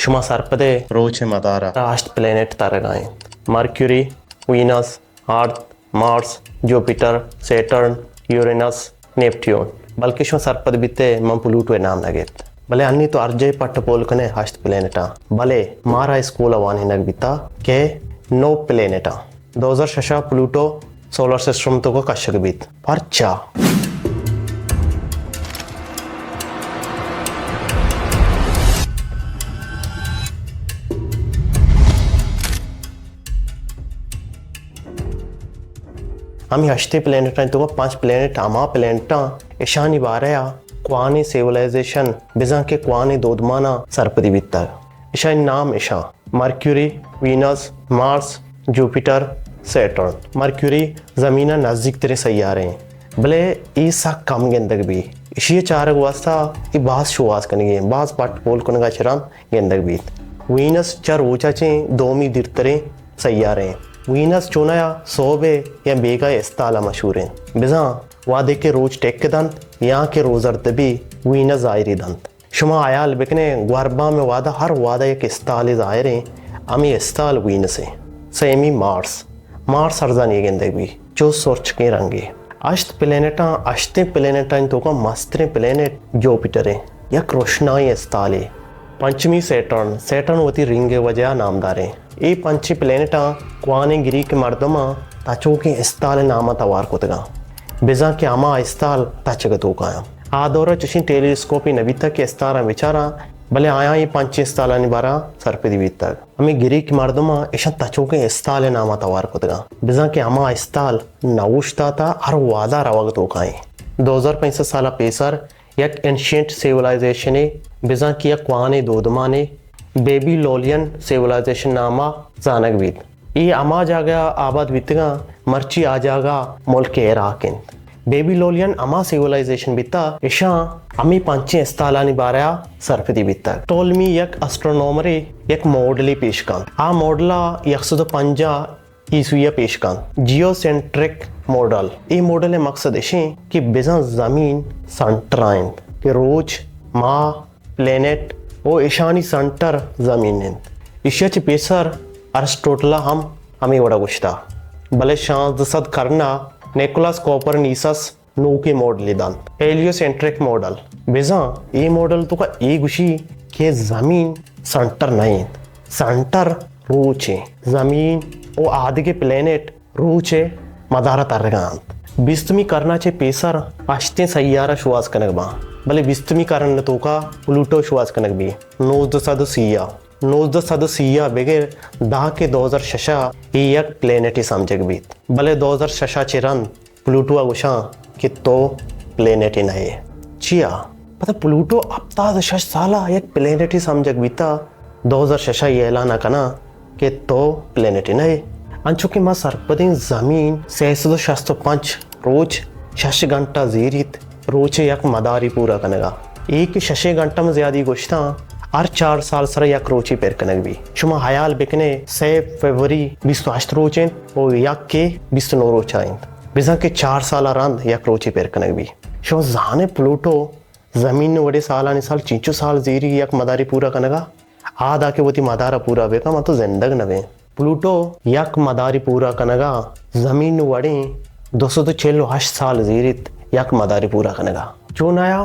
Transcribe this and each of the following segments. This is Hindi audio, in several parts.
Shuma sarpade roche madara last planet taragain. Mercury, Venus, Earth, Mars, Jupiter, Saturn, Uranus, Neptune. बल्कि शो सरपद बिते मन प्लूटो नाम नगेत भले अन्नी तो अर्जे पट्ट पोल कने हस्त प्लेनेटा भले मारा स्कूल वान हिनग बिता के नो प्लेनेटा 2006 प्लूटो सोलर सिस्टम तो को कशक बित परचा हम हस्ते प्लेनेट तो 5 प्लेनेट आमा प्लेनेटा ईशानी बारया क्वानी सिविलाइजेशन बिजा के क्वानी दोदमाना सरपदी बिता ईशानी नाम ईशा Mercury Venus Mars Jupiter Saturn Mercury ज़मीना नज़दीक तेरे सैयारे हैं भले ईसा कम गेंदग भी इसी चार वास्ता ये बास शुआस कनेंगे बास पाट पोल कनेगा चरान गेंदग भी वीनस चार ऊंचा चे दोमी दिरतरे सैयारे हैं वीनस चुनाया सोबे या बेगा इस्ताला मशहूर हैं बिजा वादे के रोज टेक के दंत यहाँ के रोजर तभी वीनस जायरी दंत शुमा आयाल बिकने ग्वारबा में वादा हर वादा एक इस्ताले जायरे अमी इस्ताल वीनस है सेमी मार्स मार्स अर्जा नहीं गेंदे भी जो सोच के रंगे अष्ट प्लेनेटा तो का मस्त्रे प्लेनेट जुपिटर है या रोशनाई इस्ताले पंचमी सैटर्न होती रिंगे वजह नामदारे ये पंची प्लेनेटा क्वाने गिरी के मर्दमा ताचो के इस्ताल नामा तवार कोतगा बिजा के आमा इस्ताल ताचग तो काया आदोरा चुशी टेलीस्कोपी नबिता के इस्तारा विचारा भले आया ये पंची इस्ताला निबारा सरपदी बीता हमें गिरी के मर्दमा ऐसा ताचो के इस्ताल नामा तवार कोतगा बिजा के आमा इस्ताल नवुश्ता था हर वादा रवग तो काए 2065 साला पेसर एक एंशियंट सिविलाइजेशन बिजा किया क्वाने दोदमाने बेबीलोनियन सिविलाइजेशन नामा जानक बीत ये अमा जागा आबाद बीतगा मर्ची आ जागा मुल्क इराक बेबीलोनियन अमा सिविलाइजेशन बीता इशा अमी पंचे इस्तालानी बारया सरपदी बीता टोलमी एक एस्ट्रोनॉमर एक मॉडली पेशकान आ मॉडला 150 ईस्वी पेशकान जियोसेंट्रिक मॉडल ये मॉडल मकसद इशे कि बिजा जमीन संटराइन कि रोज माह प्लेनेट ओ ईशानी सेंटर जमीन इश्याची पेसर अरिस्टोटला हमें वड़ा गुश्ता भले शांत सद करना निकोलस कोपरनिकस नो के मॉडल दान हेलियोसेंट्रिक मॉडल बेजा ये मॉडल तो का ये गुशी के जमीन सेंटर नहीं सेंटर रोच है जमीन ओ आदि के प्लेनेट रोच है मदारा तरगान बिस्तमी करना चे पेसर अश्ते सैयारा शुआस कनक बा भले बिस्तमी कारण तो का प्लूटो शुआस कनक भी नोज द सिया बगैर दा के 2006 एक प्लेनेट ही समझक भी भले 2006 चिरन प्लूटो अगुशा कि तो प्लेनेट ही नहीं चिया पता प्लूटो अब ता साला एक प्लेनेट ही समझक बीता 2006 ये ऐलान कना कि तो प्लेनेट ही नहीं अंचुकी मां सरपदी जमीन 665 रोज 6 घंटा जीरित रोचे यक मदारी पूरा कनेगा एक 6 घंटा में ज्यादा गोश्ता हर 4 साल सर यक रोची पेर कनक भी शुमा हयाल बिकने 6 फरवरी 28 रोचें और यक के 29 रोचाइन बिजा के 4 साल रंद यक रोची पेर कनक भी शुमा जाने प्लूटो जमीन ने वड़े साल साल 5 साल जीरी यक मदारी पूरा कनेगा आदा के वती मदारा पूरा बेका मत तो जिंदग नवे प्लूटो यक मदारी पूरा कनेगा जमीन वड़े 246 साल जीरित यक मदारी पूरा कनेगा जो नया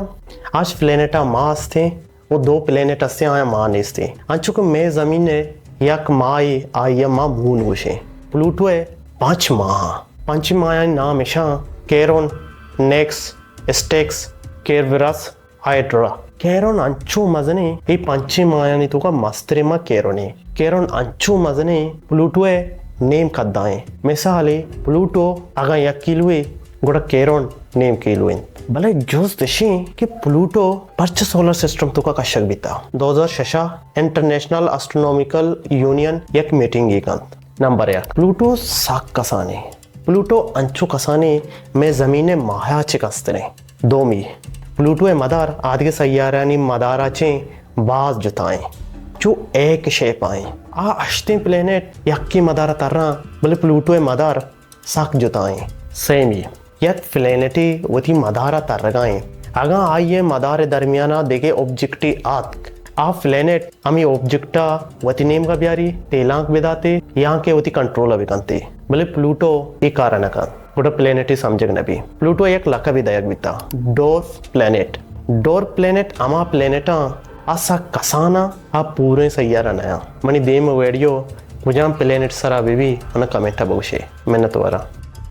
आज प्लेनेटा मास थे वो 2 प्लेनेट से आया मानिस थे अंचुक में जमीन ने यक माई आया माँ मून गुशे प्लूटो है 5 माह नाम ईशा केरोन नेक्स स्टेक्स केरविरस हाइड्रा केरोन अंचु मजने ये 5 मायानी तो का मस्त्रे मा केरोन अंचु मजने प्लूटो है नेम कद्दाएं मिसाले प्लूटो अगर यक किलुए गुड़ा केरोन नेम किलुए भले जोस दशी कि प्लूटो पर्च सोलर सिस्टम तो का कशक बीता 2006 इंटरनेशनल एस्ट्रोनॉमिकल यूनियन एक मीटिंग नंबर 1 प्लूटो साक कसाने प्लूटो अंचु कसाने में जमीने माया चिकस्तने 2 प्लूटो मदार आदि के सैयारानी मदाराचे बाज जुताएं जो एक शेप आए आ अश्ते प्लेनेट यक्की मदारा तरना भले प्लूटो मदार साक जुताएं सेमी यक प्लेनेटी वती मदारा तरगाएं अगा आइए मदार दरमियाना देखे ऑब्जेक्टी आ प्लेनेट आम्ही ऑब्जेक्टा वती नेम का ब्यारी तेलांक बेदाते यहाँ के वती कंट्रोल अभिकंते बोले प्लूटो ये कारण का गोटा प्लेनेट समझ नबी प्लूटो एक लका विदायक बिता डोर प्लेनेट आमा प्लेनेटा आसा कसाना आ पूरे सैयारा नया मनी देम वीडियो मुझे प्लेनेट सरा भी अन कमेंट बहुशे मेहनत वारा